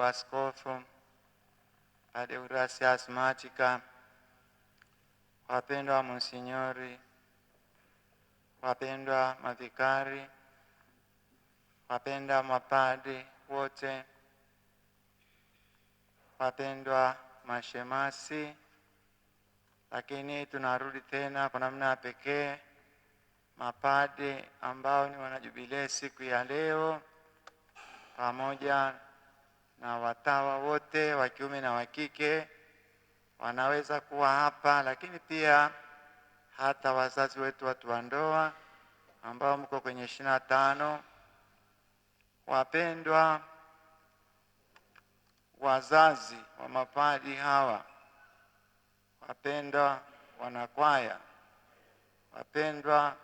askofu, Deogratias Matika, wapendwa monsinyori, wapendwa mavikari, wapendwa mapadi wote, wapendwa mashemasi, lakini tunarudi tena kwa namna pekee mapadi ambao ni wanajubilei siku ya leo, pamoja na watawa wote wa kiume na wa kike wanaweza kuwa hapa, lakini pia hata wazazi wetu watu wa ndoa ambao mko kwenye 25. Wapendwa wazazi wa mapadi hawa, wapendwa wanakwaya, wapendwa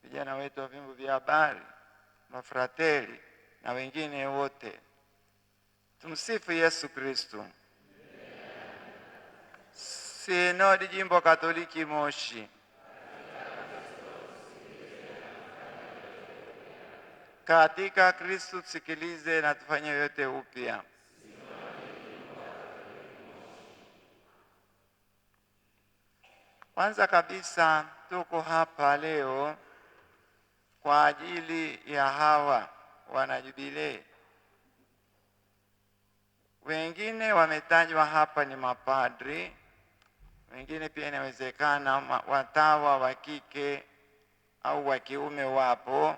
vijana wetu wa vyombo vya habari, mafrateli na wengine wote, tumsifu Yesu Kristo. Sinodi Jimbo Katoliki Moshi, katika Kristo tusikilize na tufanye yote upya. Kwanza kabisa tuko hapa leo kwa ajili ya hawa wanajubilei. Wengine wametajwa hapa ni mapadri, wengine pia inawezekana watawa wa kike au wa kiume wapo.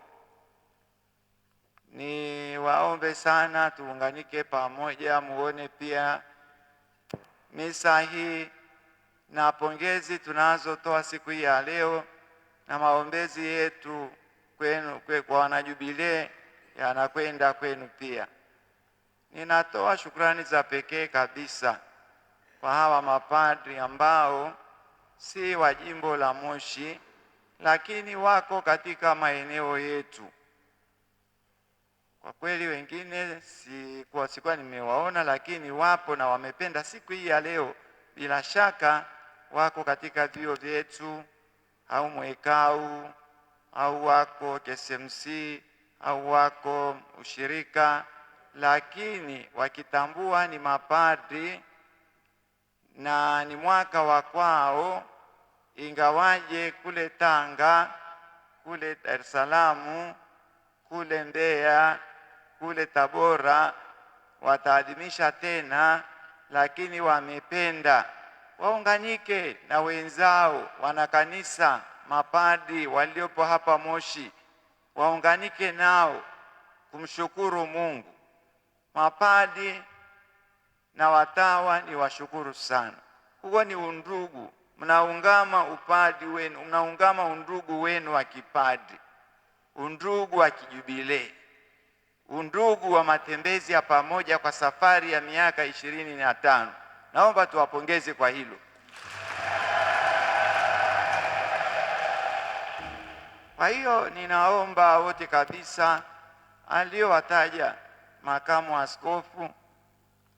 Ni waombe sana tuunganike pamoja, muone pia misa hii na pongezi tunazotoa siku hii ya leo na maombezi yetu kwenu, kwa wanajubilei yanakwenda kwenu pia. Ninatoa shukrani za pekee kabisa kwa hawa mapadri ambao si wa jimbo la Moshi, lakini wako katika maeneo yetu. Kwa kweli wengine sikuwa nimewaona, lakini wapo na wamependa siku hii ya leo. Bila shaka wako katika vyuo vyetu au mwekau au wako KSMC au wako ushirika, lakini wakitambua ni mapadri na ni mwaka wa kwao, ingawaje kule Tanga, kule Dar es Salaam, kule Mbeya, kule Tabora wataadhimisha tena, lakini wamependa waunganike na wenzao wanakanisa mapadri waliopo hapa Moshi, waunganike nao kumshukuru Mungu. Mapadri na watawa ni washukuru sana. Huo ni undugu, mnaungama upadri wenu, mnaungama undugu wenu wa kipadri, undugu wa kijubilei, undugu wa matembezi ya pamoja kwa safari ya miaka 25. Naomba tuwapongeze kwa hilo. Kwa hiyo ninaomba wote kabisa aliyowataja makamu wa askofu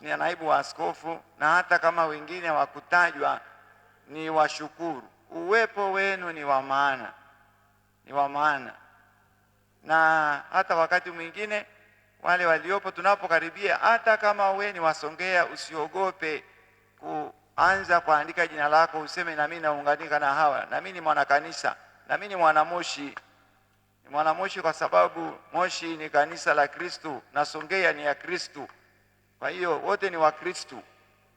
ni naibu wa askofu, na hata kama wengine hawakutajwa, ni washukuru. Uwepo wenu ni wa maana, ni wa maana. Na hata wakati mwingine wale waliopo tunapokaribia, hata kama wewe ni Wasongea, usiogope kuanza kuandika jina lako, useme na mimi naunganika na hawa, na mimi ni mwanakanisa, na mimi ni mwanamoshi. Ni mwanamoshi kwa sababu Moshi ni kanisa la Kristo na Songea ni ya Kristo. Kwa hiyo wote ni wa Kristo.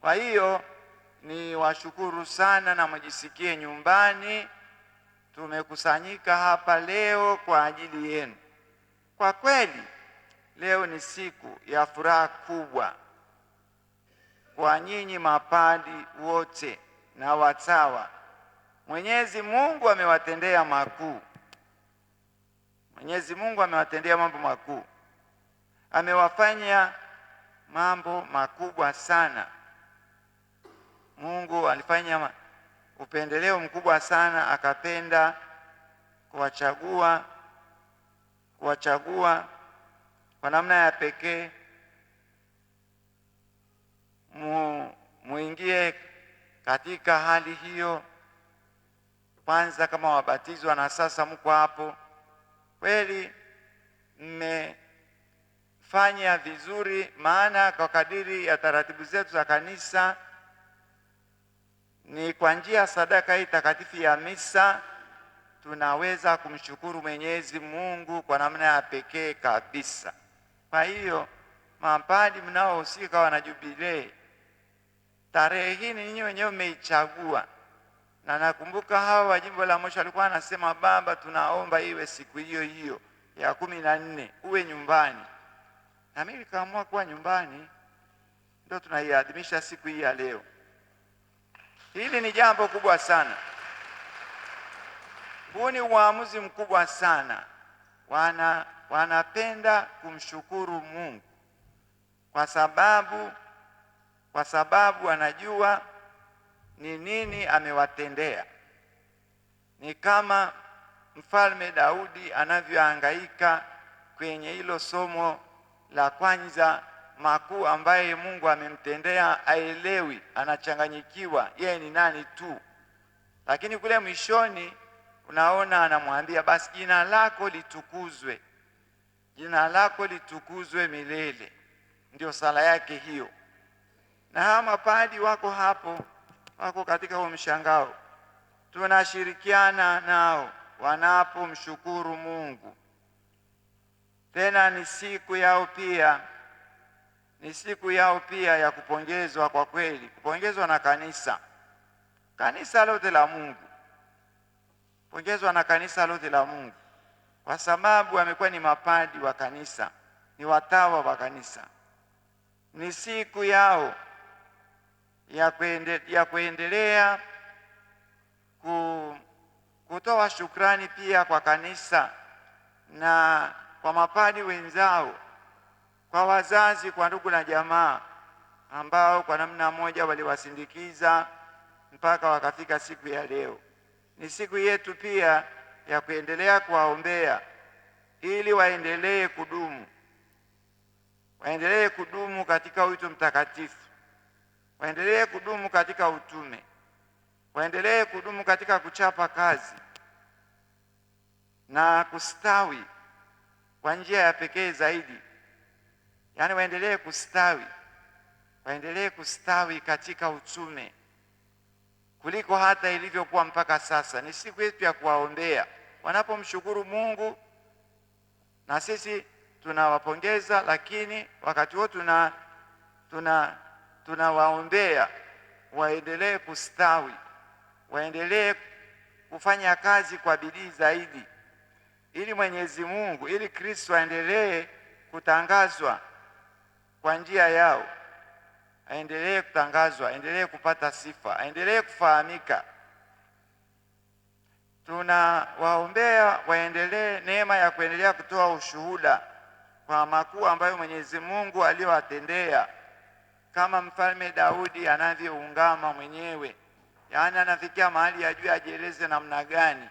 Kwa hiyo ni washukuru sana na mjisikie nyumbani. Tumekusanyika hapa leo kwa ajili yenu. Kwa kweli leo ni siku ya furaha kubwa kwa nyinyi mapadi wote na watawa. Mwenyezi Mungu amewatendea makuu. Mwenyezi Mungu amewatendea mambo makuu. Amewafanya mambo makubwa sana. Mungu alifanya upendeleo mkubwa sana, akapenda kuwachagua kwa namna ya pekee muingie katika hali hiyo. Kwanza kama wabatizwa na sasa mko hapo, kweli fanya vizuri, maana kwa kadiri ya taratibu zetu za kanisa ni kwa njia ya sadaka hii takatifu ya misa tunaweza kumshukuru Mwenyezi Mungu kwa namna ya pekee kabisa. Kwa hiyo mapadri mnaohusika wana jubilei, tarehe hii ninyi wenyewe mmeichagua, na nakumbuka hawa wa jimbo la Moshi walikuwa wanasema, baba, tunaomba iwe siku hiyo hiyo ya 14 uwe nyumbani, na mimi nikaamua kuwa nyumbani, ndio tunaiadhimisha siku hii ya leo. Hili ni jambo kubwa sana. Huu ni uamuzi mkubwa sana. Wanapenda kumshukuru Mungu kwa sababu wanajua ni nini amewatendea. Ni kama Mfalme Daudi anavyohangaika kwenye hilo somo la kwanza, makuu ambaye Mungu amemtendea, aelewi, anachanganyikiwa yeye ni nani tu, lakini kule mwishoni unaona anamwambia, basi jina lako litukuzwe, jina lako litukuzwe milele. Ndio sala yake hiyo. Na hawa mapadri wako hapo, wako katika huo mshangao, tunashirikiana nao wanapomshukuru Mungu. Tena ni siku yao pia ya kupongezwa, kwa kweli kupongezwa na kanisa lote la Mungu, pongezwa na kanisa lote la Mungu, kwa sababu wamekuwa ni mapadri wa kanisa, ni watawa wa kanisa. Ni siku yao ya kuendelea kutoa shukrani pia kwa kanisa na kwa mapadri wenzao, kwa wazazi, kwa ndugu na jamaa ambao kwa namna moja waliwasindikiza mpaka wakafika siku ya leo. Ni siku yetu pia ya kuendelea kuwaombea ili waendelee kudumu katika wito mtakatifu, waendelee kudumu katika utume, waendelee kudumu katika kuchapa kazi na kustawi kwa njia ya pekee zaidi. Yaani waendelee kustawi katika utume kuliko hata ilivyokuwa mpaka sasa. Ni siku yetu ya kuwaombea wanapomshukuru Mungu, na sisi tunawapongeza, lakini wakati huo tunawaombea waendelee kustawi, waendelee kufanya kazi kwa bidii zaidi, ili Mwenyezi Mungu, ili Kristo aendelee kutangazwa kwa njia yao, aendelee kutangazwa, aendelee kupata sifa, aendelee kufahamika. Tunawaombea waendelee neema ya kuendelea kutoa ushuhuda kwa makuu ambayo Mwenyezi Mungu aliyowatendea, kama Mfalme Daudi anavyoungama mwenyewe, yaani anafikia mahali ajue ajieleze namna gani.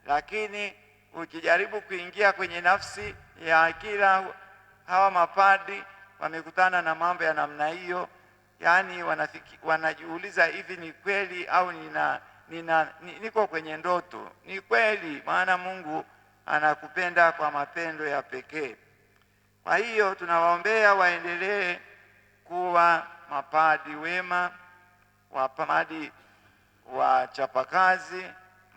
Lakini ukijaribu kuingia kwenye nafsi ya kila hawa mapadri, wamekutana na mambo ya namna hiyo, yaani wanajiuliza, hivi ni kweli au niko kwenye ndoto? Ni kweli, maana Mungu anakupenda kwa mapendo ya pekee. Kwa hiyo tunawaombea waendelee kuwa mapadri wema, mapadri wachapakazi,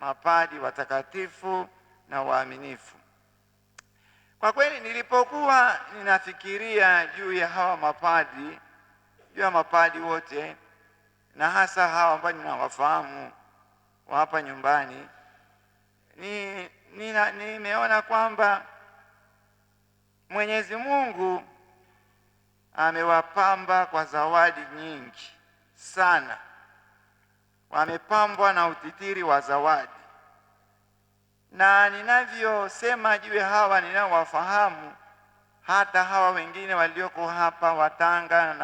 mapadri watakatifu na waaminifu. Kwa kweli nilipokuwa ninafikiria juu ya hawa mapadri, juu ya mapadri wote, na hasa hawa ambao ninawafahamu wa hapa nyumbani, nimeona kwamba Mwenyezi Mungu amewapamba kwa zawadi nyingi sana. Wamepambwa na utitiri wa zawadi, na ninavyosema juu ya hawa ninaowafahamu, hata hawa wengine walioko hapa Watanga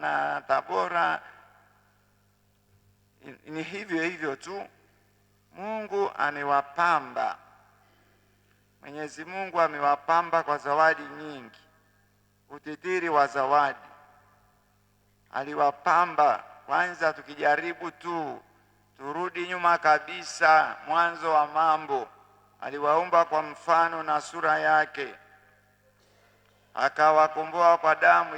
na Tabora, ni hivyo hivyo tu. Mungu amewapamba, Mwenyezi Mungu amewapamba kwa zawadi nyingi, utitiri wa zawadi. Aliwapamba kwanza, tukijaribu turudi nyuma kabisa, mwanzo wa mambo, aliwaumba kwa mfano na sura yake, akawakomboa kwa damu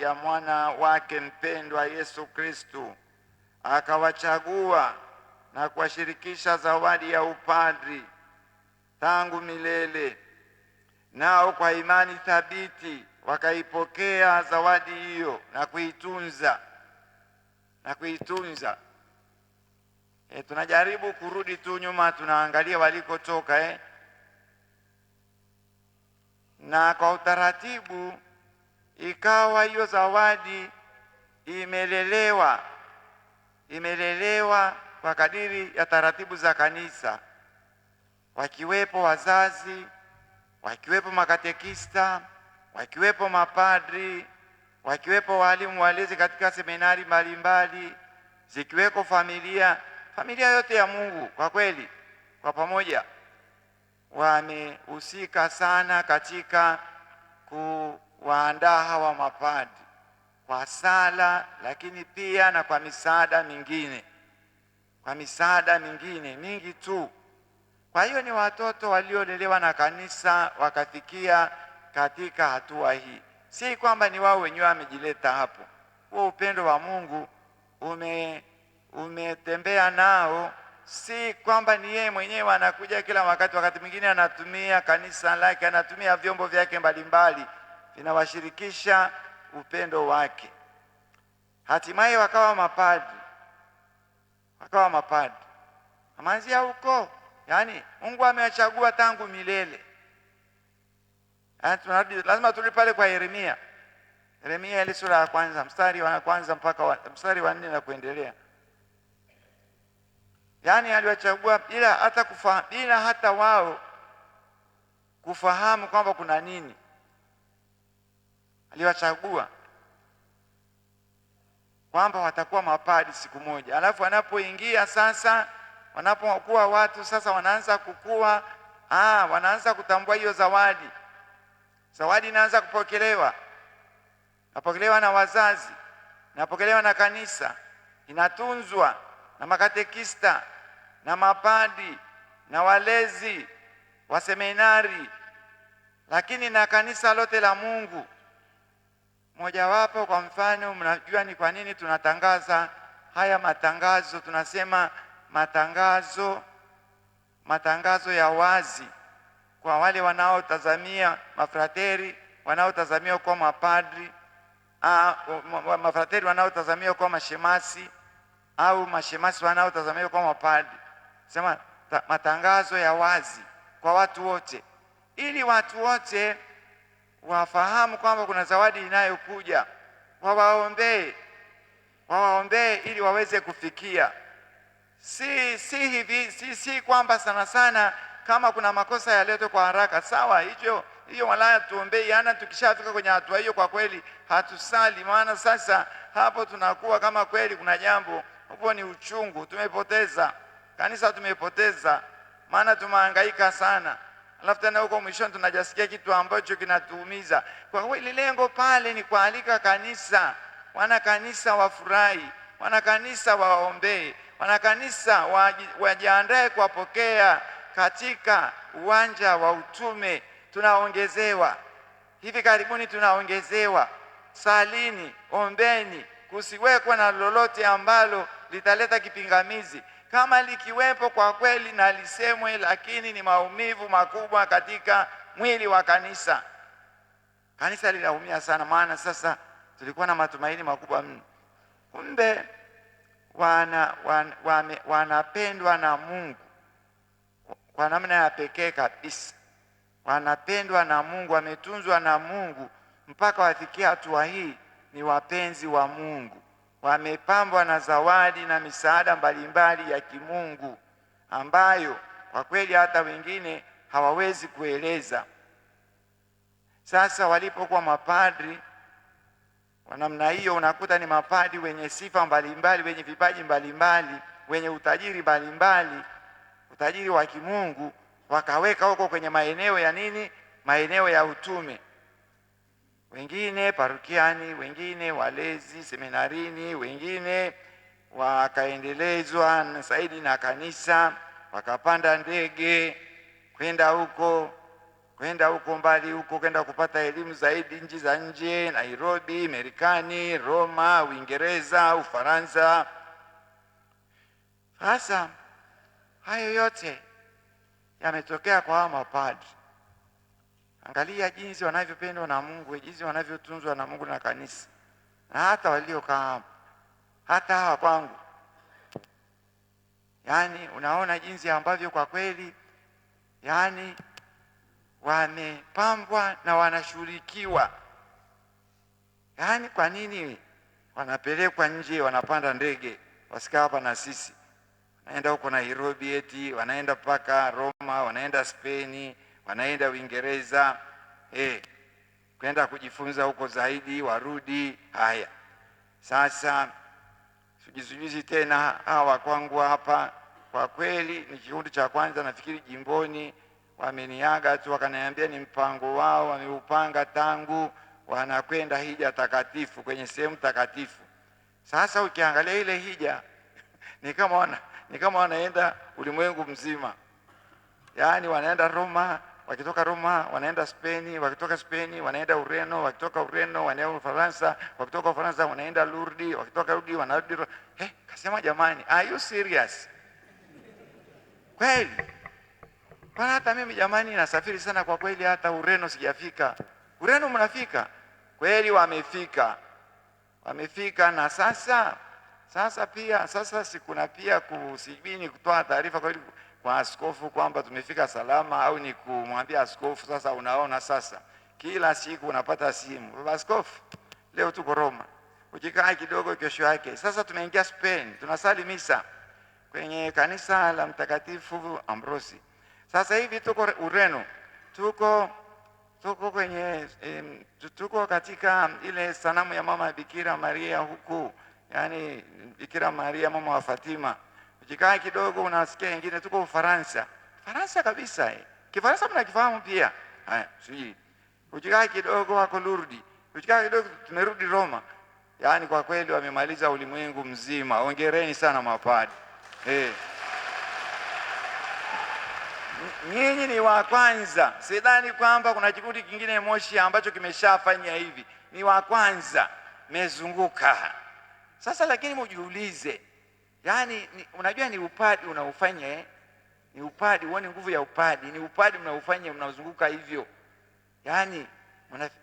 ya mwana wake mpendwa Yesu Kristo, akawachagua na kuwashirikisha zawadi ya upadri tangu milele. Nao kwa imani thabiti wakaipokea zawadi hiyo na kuitunza. Tunajaribu kurudi tu nyuma, tunaangalia walikotoka na kwa utaratibu ikawa hiyo zawadi imelelewa kwa kadiri ya taratibu za kanisa, wakiwepo wazazi, wakiwepo makatekista, wakiwepo mapadri, wakiwepo walimu walezi katika seminari mbalimbali, zikiweko familia yote ya Mungu. Kwa kweli kwa pamoja wamehusika sana katika kuwaandaa hawa mapadri kwa sala, lakini pia na kwa misaada mingine mingi tu. Kwa hiyo ni watoto waliolelewa na kanisa wakafikia katika hatua hii. Si kwamba ni wao wenyewe wamejileta hapo. Huo upendo wa Mungu umetembea nao, si kwamba ni yeye mwenyewe anakuja kila wakati mwingine anatumia kanisa lake, anatumia vyombo vyake mbalimbali vinawashirikisha upendo wake. Hatimaye wakawa mapadri. Amanzia huko, yani Mungu amewachagua tangu milele. Lazima turudi pale kwa Yeremia ile sura ya kwanza mstari wa kwanza mpaka mstari wa 4 na kuendelea. Yani aliwachagua bila hata wao kufahamu kwamba kuna nini. Aliwachagua kwamba watakuwa mapadri siku moja. Alafu wanapoingia sasa, wanapokuwa watu sasa wanaanza kukua, wanaanza kutambua hiyo zawadi. Zawadi inaanza kupokelewa na wazazi, inapokelewa na kanisa, inatunzwa na makatekista na mapadri na walezi wa seminari, lakini na kanisa lote la Mungu. Mojawapo kwa mfano, mnajua ni kwa nini tunatangaza haya matangazo? Tunasema matangazo ya wazi kwa wale wanaotazamia mafrateri, wanaotazamia kwa mapadri, mafrateri wanaotazamia kwa mashemasi, au mashemasi wanaotazamia kwa mapadri. Sema matangazo ya wazi kwa watu wote, ili watu wote wafahamu kwamba kuna zawadi inayokuja, wawaombee ili waweze kufikia. Si kwamba sana kama kuna makosa yaletwe kwa haraka. Sawa, hiyo wala tuombee, yana tukishafika kwenye hatua hiyo kwa kweli hatusali, maana sasa hapo tunakuwa kama kweli kuna jambo hapo, ni uchungu, tumepoteza kanisa, maana tumehangaika sana. Alafu tena huko mwishoni tunajasikia kitu ambacho kinatuumiza. Kwa kweli lengo pale ni kualika kanisa, wana kanisa wafurahi, wana kanisa waombee, wana kanisa wajiandae kuwapokea katika uwanja wa utume. Tunaongezewa hivi karibuni, salini, ombeni, kusiwekwe na lolote ambalo litaleta kipingamizi. Kama likiwepo kwa kweli na lisemwe, lakini ni maumivu makubwa katika mwili wa kanisa. Kanisa linaumia sana, maana sasa tulikuwa na matumaini makubwa mno. Kumbe wanapendwa na Mungu kwa namna ya pekee kabisa. Wanapendwa na Mungu, wametunzwa na Mungu mpaka wafikia hatua hii, ni wapenzi wa Mungu. Wamepambwa na zawadi na misaada mbalimbali ya kimungu ambayo kwa kweli hata wengine hawawezi kueleza. Sasa walipokuwa mapadri wa namna hiyo, unakuta ni mapadri wenye sifa mbalimbali, wenye vipaji mbalimbali, wenye utajiri mbalimbali, utajiri wa kimungu, wakaweka huko kwenye maeneo ya nini? Maeneo ya utume. Wengine parokiani, wengine walezi seminarini, wengine wakaendelezwa zaidi na kanisa, wakapanda ndege kwenda huko kwenda huko mbali huko, kwenda kupata elimu zaidi nchi za nje, Nairobi, Marekani, Roma, Uingereza, Ufaransa. Sasa hayo yote yametokea kwa hawa mapadri. Angalia jinsi wanavyopendwa na Mungu, jinsi wanavyotunzwa na Mungu na kanisa, na hata waliokaa hata hawa kwangu. Yaani unaona jinsi ambavyo kwa kweli yaani wamepambwa na wanashughulikiwa. Yaani kwa nini wanapelekwa nje, wanapanda ndege wasikaa hapa na sisi, wanaenda huko Nairobi, eti wanaenda mpaka Roma, wanaenda Spain, wanaenda Uingereza, kwenda kujifunza huko zaidi, warudi. Haya sasa sujuzi tena hawa kwangu hapa, kwa kweli ni kikundi cha kwanza nafikiri jimboni, wameniaga tu wakaniambia ni mpango wao, wameupanga tangu wanakwenda hija takatifu kwenye sehemu takatifu. Sasa ukiangalia ile hija ni kama wanaenda ulimwengu mzima. Yaani wanaenda Roma, wakitoka Roma wanaenda Spain, wakitoka Spain wanaenda Ureno, wakitoka Ureno wanaenda Ufaransa, wakitoka Ufaransa wanaenda Lourdes, wakitoka Lourdes wanarudi. Kasema jamani, are you serious? Kweli? Kwa hata mimi jamani nasafiri sana kwa kweli, hata Ureno sijafika. Ureno mnafika? Kweli wamefika. Wamefika. Na sasa pia sikuna pia kusibini kutoa taarifa kweli kwa askofu kwamba tumefika salama, au ni kumwambia askofu sasa unaona sasa kila siku unapata simu, baba askofu leo tuko Roma, ukikaa kidogo kesho yake sasa tumeingia Spain, tunasali misa kwenye kanisa la Mtakatifu Ambrosi. Sasa hivi tuko Ureno, tuko kwenye tuko katika ile sanamu ya mama Bikira Maria huku, yani Bikira Maria mama wa Fatima. Ukikaa kidogo unasikia wengine tuko Ufaransa. Faransa kabisa. Kifaransa mnakifahamu pia. Haya, sijui. Ukikaa kidogo wako Lourdes. Ukikaa kidogo tumerudi Roma. Yaani kwa kweli wamemaliza ulimwengu mzima. Hongereni sana mapadri. Nyinyi ni wa kwanza. Sidhani kwamba kuna kikundi kingine Moshi ambacho kimeshafanya hivi. Ni wa kwanza. Mezunguka. Sasa lakini mjiulize. Yaani unajua ni upadi unaufanya, ni upadi, uone nguvu ya upadi, ni upadi mnaufanya, mnazunguka hivyo. Yaani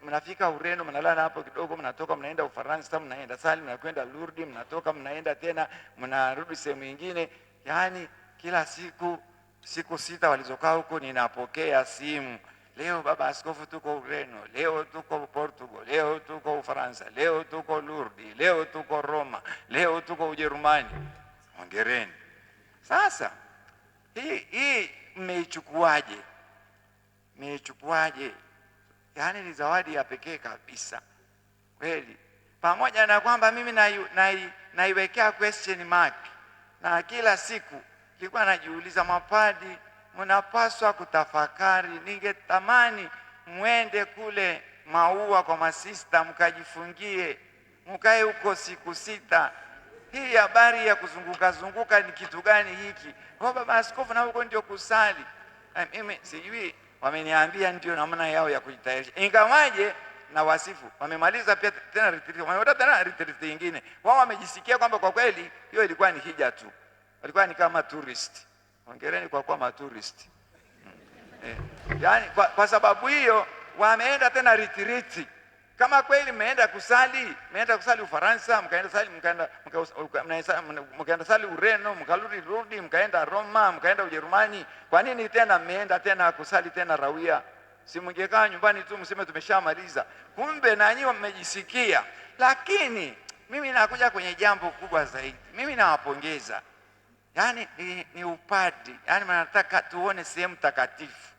mnafika Ureno, mnalala hapo kidogo, mnatoka mnaenda Ufaransa, mnaenda sali, mnakwenda Lourdes, mnatoka mnaenda tena, mnarudi sehemu nyingine. Yaani kila siku 6 walizokaa huko ninapokea simu. Leo baba askofu tuko Ureno, leo tuko Portugal, leo tuko Ufaransa, leo tuko Lourdes, leo tuko Roma, leo tuko Ujerumani. Hongereni. Sasa hii mmeichukuaje? Mmeichukuaje? Yaani ni zawadi ya pekee kabisa. Kweli. Pamoja na kwamba mimi naiwekea question mark. Na kila siku nilikuwa najiuliza, mapadi mnapaswa kutafakari. Ningetamani muende kule Maua kwa masista mkajifungie, mkae huko siku 6. Hii habari ya kuzunguka ni kitu gani hiki? Kwa baba askofu na huko ndio kusali. Mimi sijui, wameniambia ndio namna yao ya kujitayarisha. Ingawaje na wasifu wamemaliza pia tena retreat, wameenda tena retreat nyingine. Wao wamejisikia kwamba kwa kweli hiyo ilikuwa ni hija tu. Walikuwa ni kama tourist. Hongereni kwa kuwa ma-tourist. Yaani kwa sababu hiyo wameenda tena retreat. Kama kweli mmeenda kusali Ufaransa, mkaenda sali Ureno, mkarudi Lourdes, mkaenda Roma, mkaenda Ujerumani, kwa nini tena mmeenda tena kusali tena Rawia? Si mngekaa nyumbani tu mseme tumeshamaliza. Kumbe na nyinyi mmejisikia. Lakini mimi nakuja kwenye jambo kubwa zaidi. Mimi nawapongeza. Yaani ni upadi. Yaani nataka tuone sehemu takatifu.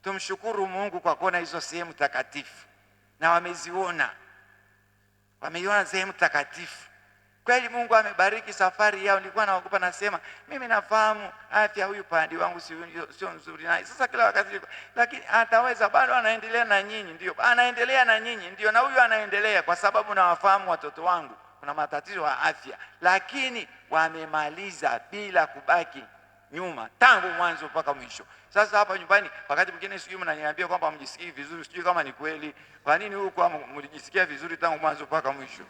Tumshukuru Mungu kwa kuona hizo sehemu takatifu. Na wameziona. Wameiona sehemu takatifu. Kweli Mungu amebariki safari yao. Nilikuwa naogopa, nasema mimi nafahamu afya huyu padi wangu sio nzuri naye. Sasa kila wakati lakini ataweza, bado anaendelea na nyinyi, ndio. Anaendelea na nyinyi, ndio, na huyu anaendelea kwa sababu nawafahamu watoto wangu kuna matatizo ya afya, lakini wamemaliza bila kubaki nyuma tangu mwanzo mpaka mwisho. Sasa hapa nyumbani wakati mwingine sijui mnaniambia kwamba mjisikii vizuri, sijui kama ni kweli. Kwa nini huko mlijisikia vizuri tangu mwanzo mpaka mwisho?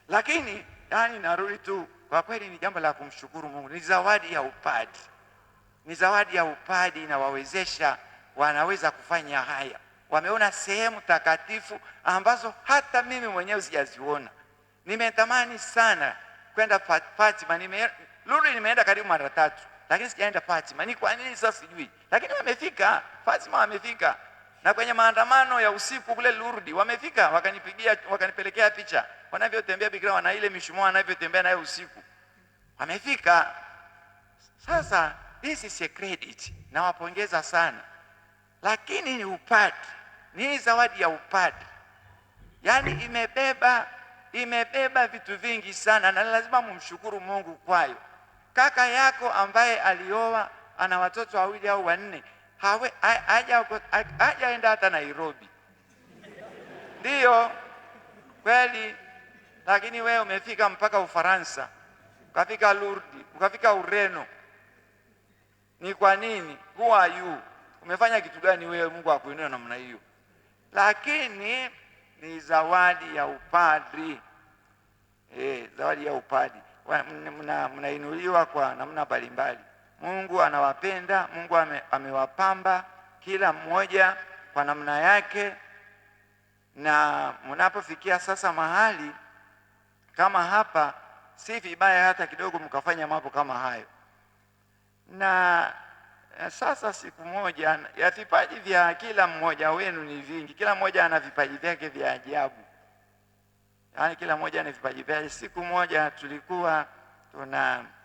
Lakini yani narudi tu, kwa kweli ni jambo la kumshukuru Mungu. Ni zawadi ya upadi, ni zawadi ya upadi inawawezesha, wanaweza kufanya haya. Wameona sehemu takatifu ambazo hata mimi mwenyewe sijaziona. Nimetamani sana kwenda Fatima, nimeenda karibu mara 3, lakini sijaenda Fatima. Ni kwa nini sasa sijui, lakini wamefika Fatima, wamefika. Na kwenye maandamano ya usiku kule Lourdes wamefika, wakanipigia, wakanipelekea picha wanavyotembea bikira, wana ile mishumaa wanavyotembea nayo usiku, wamefika. Sasa this is a credit, nawapongeza sana. Lakini ni upadi, ni zawadi ya upadi, yani imebeba vitu vingi sana, na lazima mumshukuru Mungu kwayo. Kaka yako ambaye alioa ana watoto 2 au 4, hajaenda hata Nairobi. Ndiyo kweli, lakini wewe umefika mpaka Ufaransa, ukafika Lourdes, ukafika Ureno. Ni kwa nini? Who are you? Umefanya kitu gani wewe Mungu akuinue namna hiyo? Lakini ni zawadi ya upadri. Zawadi ya upadri. Mnainuliwa kwa namna mbalimbali. Mungu anawapenda, Mungu amewapamba kila mmoja kwa namna yake, na mnapofikia sasa mahali kama hapa, si vibaya hata kidogo mkafanya mambo kama hayo. Na sasa siku moja, ya vipaji vya kila mmoja wenu ni vingi, kila mmoja ana vipaji vyake vya ajabu, yaani kila mmoja ana vipaji vyake. Siku moja tulikuwa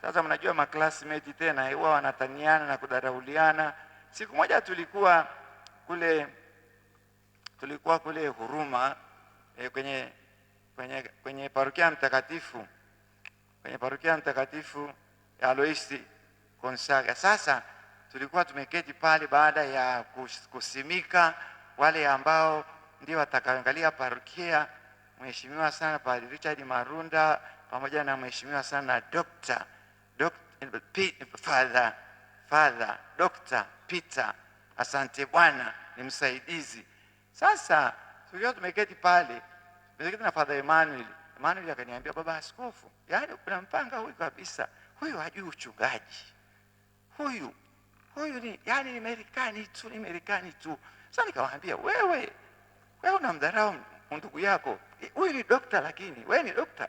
sasa mnajua maclassmate tena huwa wanataniana na kudharauliana. Siku moja tulikuwa kule Huruma, kwenye parokia mtakatifu, ya Aloisi Gonzaga. Sasa tulikuwa tumeketi pale baada ya kusimika wale ambao ndio watakaangalia parokia, Mheshimiwa sana Padre Richard Marunda pamoja na Mheshimiwa sana Father Dr. Peter, asante Bwana, ni msaidizi. Sasa tulikuwa tumeketi pale, tumeketi na Father Emmanuel akaniambia, baba askofu, yaani unampanga huyu kabisa, huyu hajui uchungaji. Huyu ni yani ni Marekani tu. Sasa nikamwambia, wewe unamdharau ndugu yako. Huyu ni dokta, lakini wewe ni dokta.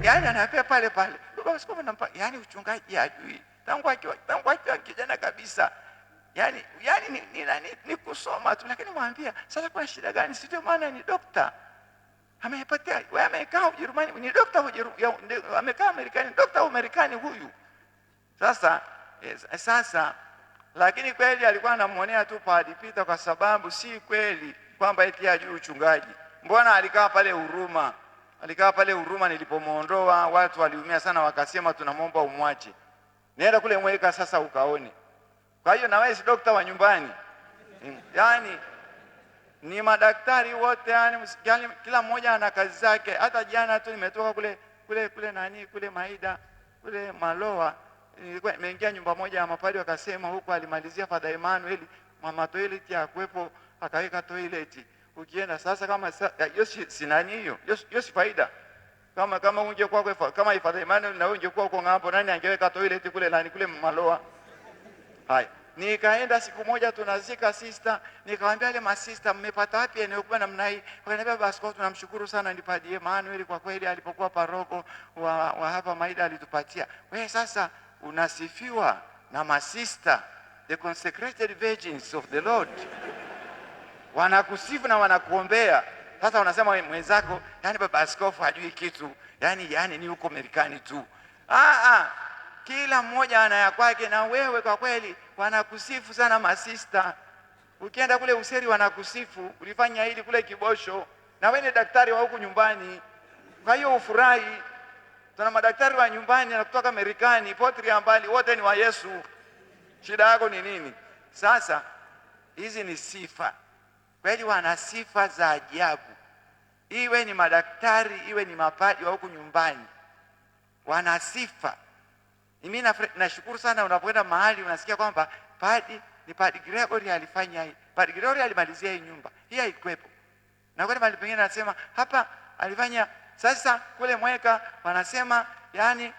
Yani anapea pale baba askofu nampa, yani uchungaji hajui. Tangu akiwa kijana kabisa. Yani ni kusoma tu, lakini mwambia sasa kuna shida gani? Si ndio maana ni dokta. Amepatia, wewe amekaa Ujerumani, ni dokta amekaa Marekani, dokta wa Marekani huyu. Sasa lakini kweli alikuwa anamuonea tu Padre Peter, kwa sababu si kweli kwamba eti hajui uchungaji. Mbona alikaa pale Huruma, nilipomuondoa watu waliumia sana, wakasema tunamwomba umwache. Nenda kule mweka sasa ukaone. Kwa hiyo na wewe si dokta wa nyumbani. Yaani ni madaktari wote, yani kila mmoja ana kazi zake. Hata jana tu nimetoka kule Maida, kule Maloa, nilikuwa nimeingia nyumba moja ya mapadri, wakasema huko alimalizia Father Emmanuel, mama toilet ya kuepo akaweka toilet. Ukienda sasa kama si nani hiyo si faida. Kama ungekuwa kama Father Emmanuel na ungekuwa uko ng'ambo, nani angeweka toilet kule Maloa? Haya, nikaenda siku moja tunazika sister, nikamwambia wale masista, mmepata wapi eneo kubwa namna hii? Wakaniambia, basi kwa tunamshukuru sana ni Padre Emmanuel, kwa kweli alipokuwa paroko wa hapa Maida alitupatia. Wewe sasa unasifiwa na masista, the consecrated virgins of the Lord. Wanakusifu na wanakuombea. Sasa unasema mwenzako, yani baba askofu hajui kitu, yani ni huko Marekani tu. Kila mmoja ana ya kwake, na wewe kwa kweli wanakusifu sana masista. Ukienda kule Useri wanakusifu, ulifanya hili kule Kibosho, na wewe ni daktari wa huku nyumbani. Kwa hiyo ufurahi. Tuna madaktari wa nyumbani na kutoka Marekani, potri mbali, wote ni wa Yesu. Shida yako ni nini? Sasa hizi ni sifa. Kweli wana sifa za ajabu. Iwe ni madaktari, iwe ni mapadri wa huku nyumbani. wana sifa. Mimi nashukuru sana unapoenda mahali unasikia kwamba Padre Gregory alifanya hii, Padre Gregory alimalizia hii nyumba, hii haikuwepo. Na kwa mahali pengine anasema hapa alifanya. Sasa kule Mweka wanasema yani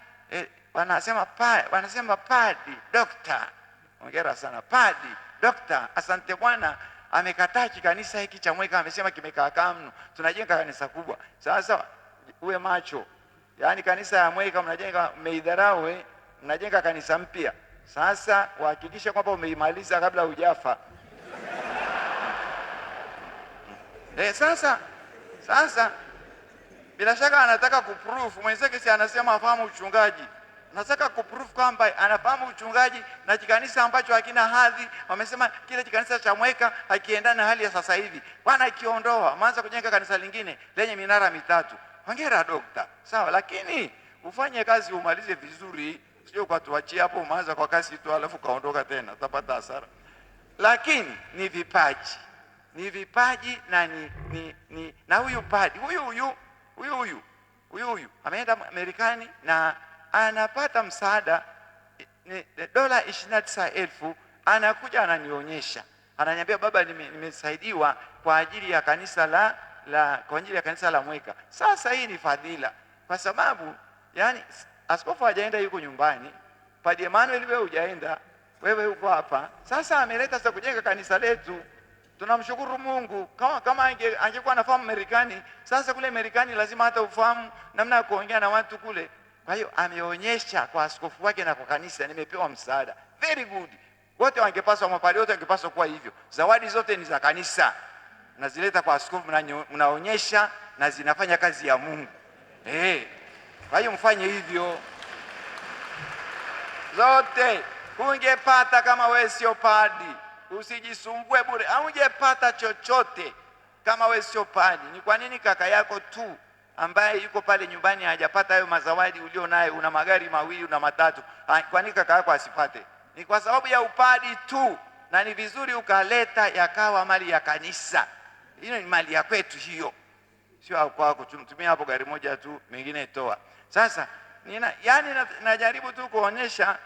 wanasema Padre Doctor. Hongera sana Padre Doctor, asante Bwana amekataa kanisa hiki cha Mweka, amesema kimekaa mno, tunajenga kanisa kubwa. Sasa uwe macho, yani kanisa ya Mweka mnajenga, mmeidharau, mnajenga kanisa mpya. Sasa uhakikishe kwamba umeimaliza kabla hujafa. Sasa bila shaka anataka kuproof mwenzake, si anasema afahamu uchungaji. Nataka kuproof kwamba anafahamu uchungaji na kikanisa ambacho hakina hadhi. Wamesema kile kikanisa cha Mweka hakiendani na hali ya sasa hivi. Bwana ikiondoa, mwanza kujenga kanisa lingine lenye minara mitatu. Hongera dokta. Sawa, lakini ufanye kazi umalize vizuri, sio kwa tuachie hapo umeanza kwa kasi tu alafu kaondoka tena, utapata hasara. Lakini ni vipaji. Ni vipaji na huyu Padre huyu ameenda Marekani na anapata msaada dola 29,000. Anakuja ananionyesha, ananiambia baba, nimesaidiwa kwa ajili ya kanisa la Mweka. Sasa hii ni fadhila, kwa sababu yani askofu hajaenda, yuko nyumbani. Padre Emmanuel wewe hujaenda, wewe uko hapa. Sasa ameleta sasa kujenga kanisa letu. Tunamshukuru Mungu. Kama angekuwa anafahamu Marekani, sasa kule Marekani lazima hata ufahamu namna ya kuongea na watu kule. Kwa hiyo ameonyesha kwa askofu wake na kwa kanisa, nimepewa msaada. Very good. Wote wangepaswa, mapadri wote wangepaswa kuwa hivyo. Zawadi zote ni za kanisa, mnazileta kwa askofu, mnaonyesha na zinafanya kazi ya Mungu. Kwa hiyo mfanye hivyo zote. Ungepata kama wewe sio padri, usijisumbue bure. Haungepata chochote kama wewe sio padri. Ni kwa nini kaka yako tu ambaye yuko pale nyumbani hajapata hayo mazawadi ulio naye? Una magari mawili, una matatu. Kwa nini kaka yako asipate? Ni kwa sababu ya upadi tu, na ni vizuri ukaleta yakawa mali ya kanisa. Hiyo ni mali ya kwetu hiyo, sio kwako. Tumia hapo gari moja tu, mengine toa. Sasa najaribu tu kuonyesha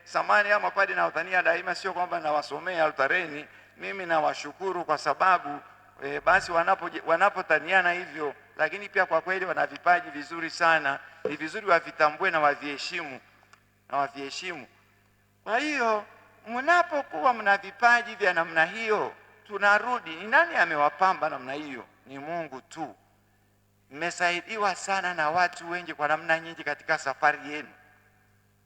samani ya mapadri na utania daima, sio kwamba nawasomea altareni. Mimi nawashukuru kwa sababu basi wanapotaniana hivyo, lakini pia kwa kweli wana vipaji vizuri sana. Ni vizuri wavitambue na waviheshimu. Kwa hiyo mnapokuwa mna vipaji vya namna hiyo, tunarudi, ni nani amewapamba namna hiyo? Ni Mungu tu. Mmesaidiwa sana na watu wengi kwa namna nyingi katika safari yenu.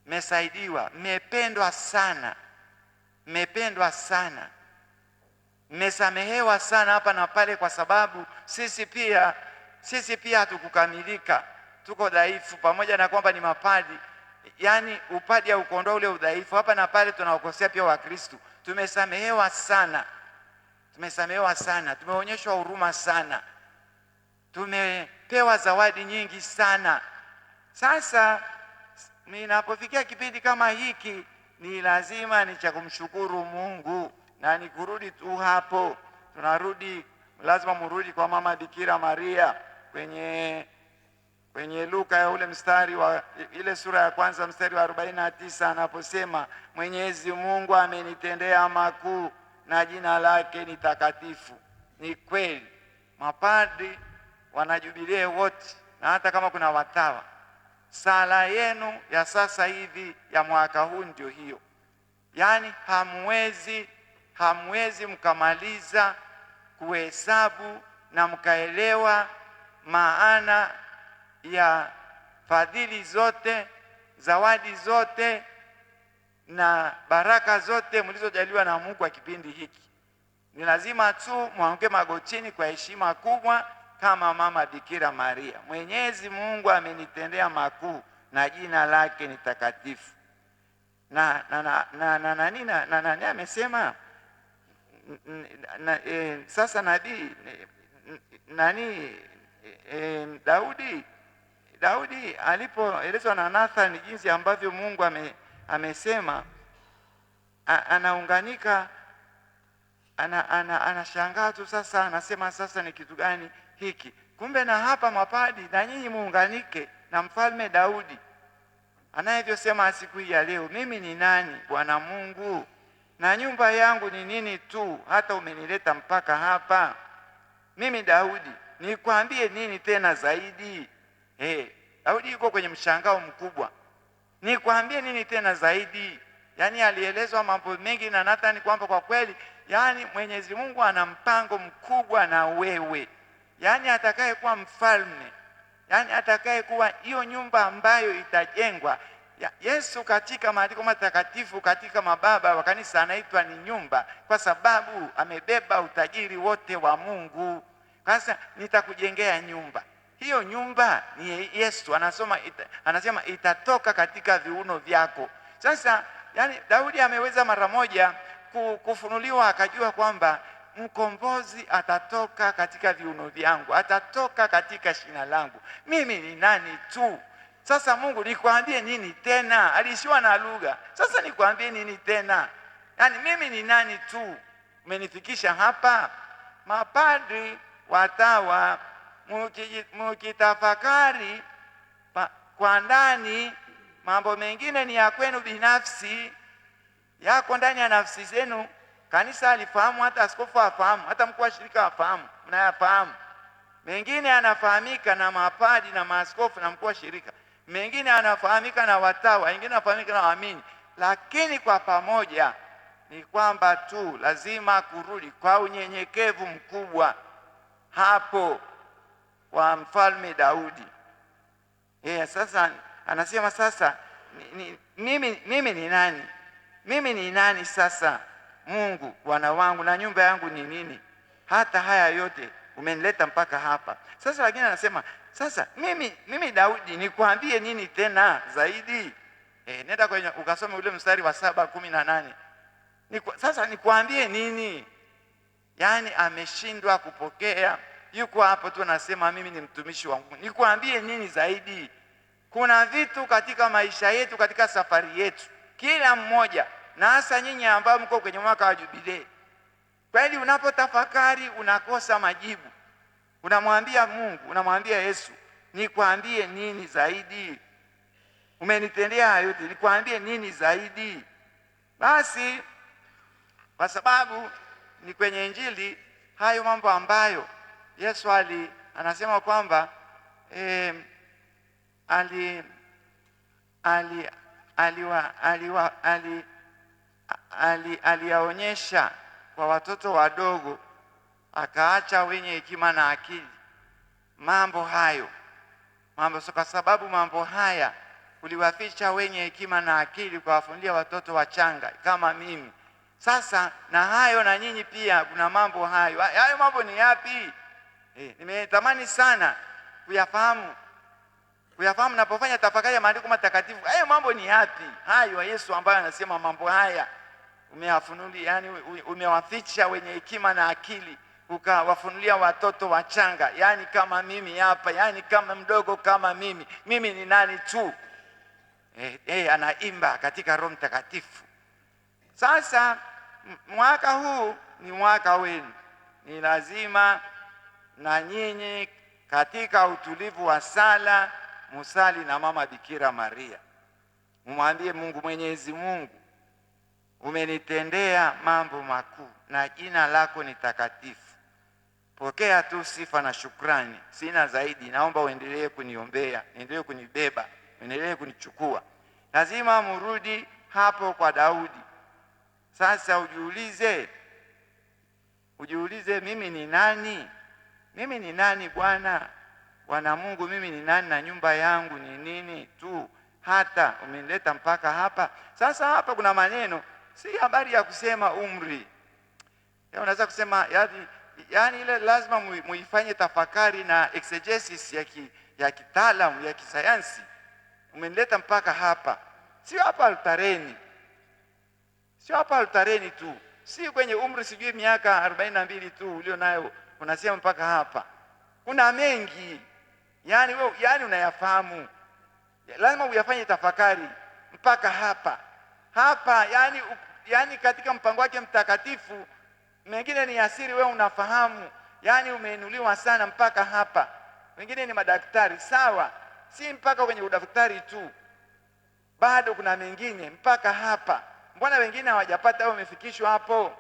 Mmesaidiwa, mmependwa sana, mmesamehewa sana hapa na pale, kwa sababu sisi pia hatukukamilika, tuko dhaifu. Pamoja na kwamba ni mapadi, yani upadi haukuondoa ule udhaifu. Hapa na pale tunawakosea pia Wakristo. Tumesamehewa sana, tumeonyeshwa huruma sana, tumepewa zawadi nyingi sana. Sasa ninapofikia kipindi kama hiki, ni lazima ni cha kumshukuru Mungu, na ni kurudi tu hapo. Tunarudi, lazima murudi kwa Mama Bikira Maria kwenye Luka ya ule mstari wa ile sura ya kwanza mstari wa 49, anaposema Mwenyezi Mungu amenitendea makuu na jina lake ni takatifu. Ni kweli mapadri wanajubilee wote, na hata kama kuna watawa, sala yenu ya sasa hivi ya mwaka huu ndio hiyo. Yani hamwezi mkamaliza kuhesabu na mkaelewa maana ya fadhili zote, zawadi zote na baraka zote mlizojaliwa na Mungu kwa kipindi hiki. Ni lazima tu mwanguke magotini kwa heshima kubwa kama Mama Bikira Maria. Mwenyezi Mungu amenitendea makuu na jina lake ni takatifu. Nani amesema sasa nabii Daudi alipoelezwa na Nathan jinsi ambavyo Mungu amesema, anaunganika, anashangaa tu. Sasa anasema sasa ni kitu gani hiki? Kumbe na hapa mapadi na nyinyi muunganike na Mfalme Daudi. anavyosema siku hii ya leo, mimi ni nani Bwana Mungu, na nyumba yangu ni nini tu, hata umenileta mpaka hapa? Mimi Daudi nikwambie nini tena zaidi? Daudi yuko kwenye mshangao mkubwa. Nikwambie nini tena zaidi? Yaani alielezwa mambo mengi na Nathani kwamba kwa kweli, yaani Mwenyezi Mungu ana mpango mkubwa na wewe, yaani atakaye kuwa mfalme, yaani atakaye kuwa hiyo nyumba ambayo itajengwa. Yesu katika maandiko matakatifu, katika mababa wa kanisa, anaitwa ni nyumba kwa sababu amebeba utajiri wote wa Mungu. Sasa nitakujengea nyumba. Hiyo nyumba ni Yesu. Anasema itatoka katika viuno vyako. Sasa yani Daudi ameweza mara moja kufunuliwa, akajua kwamba mkombozi atatoka katika viuno vyangu, atatoka katika shina langu. Mimi ni nani tu? Sasa Mungu, nikwambie nini tena? Alishiwa na lugha. Sasa nikwambie nini tena? Yaani mimi ni nani tu? Umenifikisha hapa. Mapadri, watawa, mukitafakari kwa ndani, mambo mengine ni ya kwenu binafsi, yako ndani ya nafsi zenu. Kanisa alifahamu, hata askofu afahamu, hata mkuu wa shirika afahamu, mnayafahamu. Mengine anafahamika na mapadi na maaskofu na mkuu wa shirika, mengine anafahamika na watawa, mengine anafahamika na waamini. Lakini kwa pamoja ni kwamba tu lazima kurudi kwa unyenyekevu mkubwa hapo kwa mfalme Daudi. Sasa anasema sasa mimi ni nani? Mimi ni nani sasa Mungu Bwana wangu, na nyumba yangu ni nini? Hata haya yote umenileta mpaka hapa. Sasa lakini anasema sasa mimi Daudi nikwambie nini tena zaidi? Nenda kwenye ukasome ule mstari wa 7:18. Sasa nikwambie nini? Yaani ameshindwa kupokea. Yuko hapo tu anasema mimi ni mtumishi wa Mungu. Nikwambie nini zaidi? Kuna vitu katika maisha yetu, katika safari yetu, kila mmoja, na hasa nyinyi ambao mko kwenye mwaka wa jubilei, kweli unapotafakari unakosa majibu. Unamwambia Mungu, unamwambia Yesu, nikwambie nini zaidi? Umenitendea hayo yote, nikwambie nini zaidi? Basi kwa sababu ni kwenye Injili hayo mambo ambayo Yesu anasema kwamba aliyaonyesha kwa watoto wadogo, akaacha wenye hekima na akili. Mambo hayo kwa sababu mambo haya uliwaficha wenye hekima na akili, kwa wafunulia watoto wachanga kama mimi. Sasa na hayo na nyinyi pia kuna mambo hayo. Hayo mambo ni yapi? Nimetamani sana kuyafahamu napofanya tafakari ya maandiko matakatifu. Hayo mambo ni yapi hayo Yesu ambayo anasema mambo haya umewafunulia, yani umewaficha wenye hekima na akili, ukawafunulia watoto wachanga, yani kama mimi hapa, yani kama mdogo kama mimi ni nani tu? Anaimba katika Roho Mtakatifu. Sasa mwaka huu ni mwaka wenu, ni lazima na nyinyi katika utulivu wa sala musali na mama Bikira Maria, mumwambie Mungu, Mwenyezi Mungu, umenitendea mambo makuu na jina lako ni takatifu. Pokea tu sifa na shukrani, sina zaidi. Naomba uendelee kuniombea, endelee kunibeba, endelee kunichukua. Lazima murudi hapo kwa Daudi. Sasa ujiulize, mimi ni nani? Mimi ni nani Bwana Mungu? Mimi ni nani na nyumba yangu ni nini tu, hata umenileta mpaka hapa? Sasa hapa kuna maneno, si habari ya kusema umri. Unaweza kusema yani ile lazima muifanye tafakari na exegesis ya kitaalamu ya kisayansi. Umenileta mpaka hapa, sio hapa altareni tu, si kwenye umri sijui miaka 42 tu ulio nayo unasema mpaka hapa. Kuna mengi yani unayafahamu, lazima uyafanye tafakari mpaka hapa yani katika mpango wake mtakatifu. Mengine ni asiri, wewe unafahamu, yani umeinuliwa sana mpaka hapa. Wengine ni madaktari, sawa, si mpaka kwenye udaktari tu. bado kuna mengine mpaka hapa. Mbona wengine hawajapata au wamefikishwa hapo?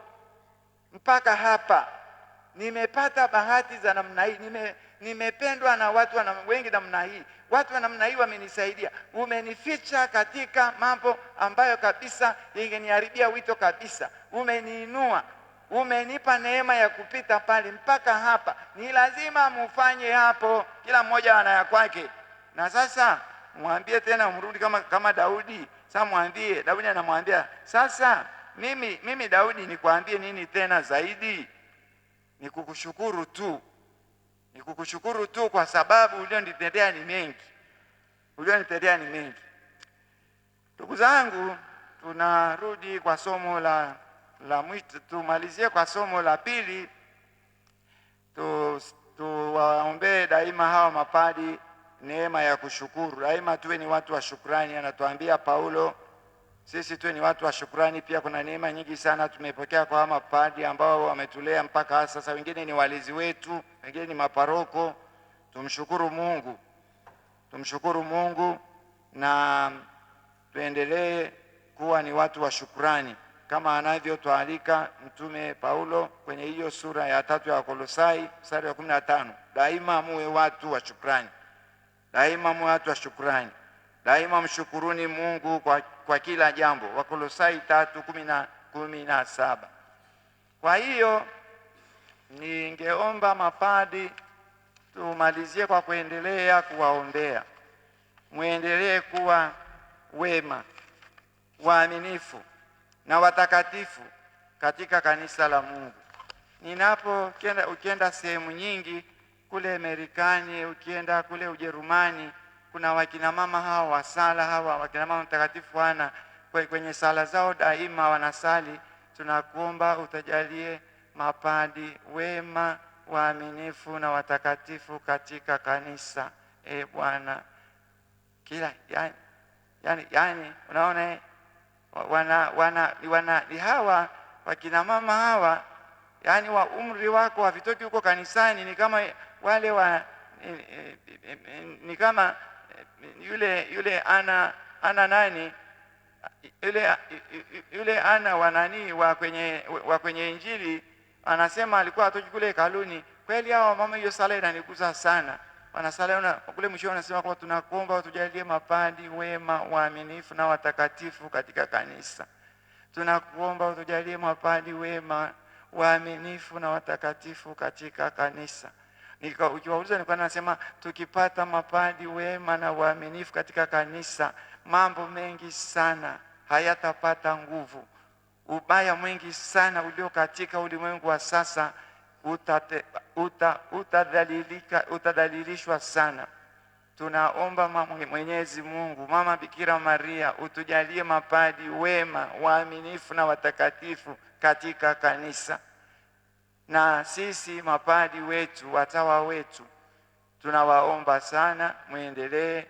Mpaka hapa nimepata bahati za namna hii, nimependwa na watu wengi namna hii. Watu wa namna hii wamenisaidia. Umenificha katika mambo ambayo kabisa ingeniharibia wito kabisa. Umeniinua, umenipa neema ya kupita pale mpaka hapa. Ni lazima mufanye hapo, kila mmoja ana ya kwake. Na sasa mwambie tena, mrudi kama Daudi. Sasa mwambie, Daudi anamwambia, sasa mimi Daudi nikwambie nini tena zaidi? Nikukushukuru tu. Nikukushukuru tu kwa sababu ulionitendea ni mengi. Ulionitendea ni mengi. Ndugu zangu, tunarudi kwa somo la mwisho. Tumalizie kwa somo la pili. Tuwaombee daima hawa mapadi neema ya kushukuru. Daima tuwe ni watu wa shukrani. Anatuambia Paulo, sisi tuwe ni watu wa shukrani. Pia kuna neema nyingi sana tumepokea kwa mapadi ambao wametulea mpaka sasa. Wengine ni walizi wetu, wengine ni maparoko. Tumshukuru Mungu. Tumshukuru Mungu na tuendelee kuwa ni watu wa shukrani kama anavyotualika Mtume Paulo kwenye hiyo sura ya 3 ya Wakolosai mstari wa 15. Daima muwe watu wa shukrani. Daima muwe watu wa shukrani. Daima mshukuruni Mungu kwa kila jambo. Wakolosai 3:17. Kwa hiyo ningeomba mapadi tumalizie kwa kuendelea kuwaombea. Muendelee kuwa wema, waaminifu na watakatifu katika kanisa la Mungu. Ukienda sehemu nyingi kule Marekani, ukienda kule Ujerumani, kuna wakina mama hawa wasala, hawa wakina mama mtakatifu wana kwenye sala zao daima wanasali, tunakuomba utajalie mapadi wema, waaminifu na watakatifu katika kanisa. Bwana, kila yani unaona ni hawa wakina mama hawa, yani wa umri wako havitoki huko kanisani, ni kama wale ni kama yule ana nani yule ana wanani wa kwenye Injili, anasema alikuwa atoki kule hekaluni. Kweli hao mama, hiyo sala inanigusa sana. Wanasala kule mwisho wanasema kwa tunakuomba utujalie mapadi wema, waaminifu na watakatifu katika kanisa. Tunakuomba utujalie mapadi wema, waaminifu na watakatifu katika kanisa. Ukiwauliza nilikuwa nasema tukipata mapadi wema na waaminifu katika kanisa, mambo mengi sana hayatapata nguvu. Ubaya mwingi sana ulio katika ulimwengu wa sasa utadhalilishwa sana. Tunaomba Mwenyezi Mungu, Mama Bikira Maria, utujalie mapadi wema, waaminifu na watakatifu katika kanisa. Na sisi mapadi wetu, watawa wetu, tunawaomba sana muendelee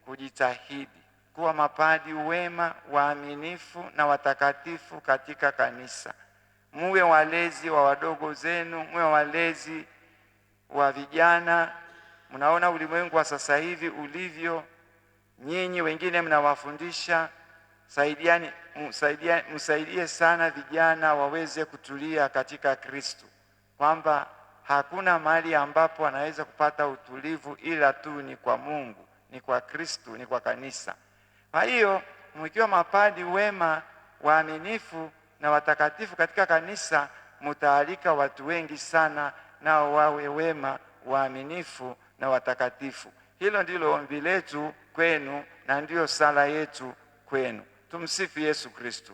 kujitahidi kuwa mapadi wema, waaminifu na watakatifu katika kanisa. Muwe walezi wa wadogo zenu, muwe walezi wa vijana. Mnaona ulimwengu wa sasa hivi ulivyo, nyinyi wengine mnawafundisha. Msaidie sana vijana waweze kutulia katika Kristo, kwamba hakuna mahali ambapo anaweza kupata utulivu ila tu ni kwa Mungu, ni kwa Kristo, ni kwa kanisa. Kwa hiyo mkiwa mapadi wema, waaminifu na watakatifu katika kanisa, mtaalika watu wengi sana nao wawe wema, waaminifu na watakatifu. Hilo ndilo ombi letu kwenu na ndiyo sala yetu kwenu. Tumsifu Yesu Kristo.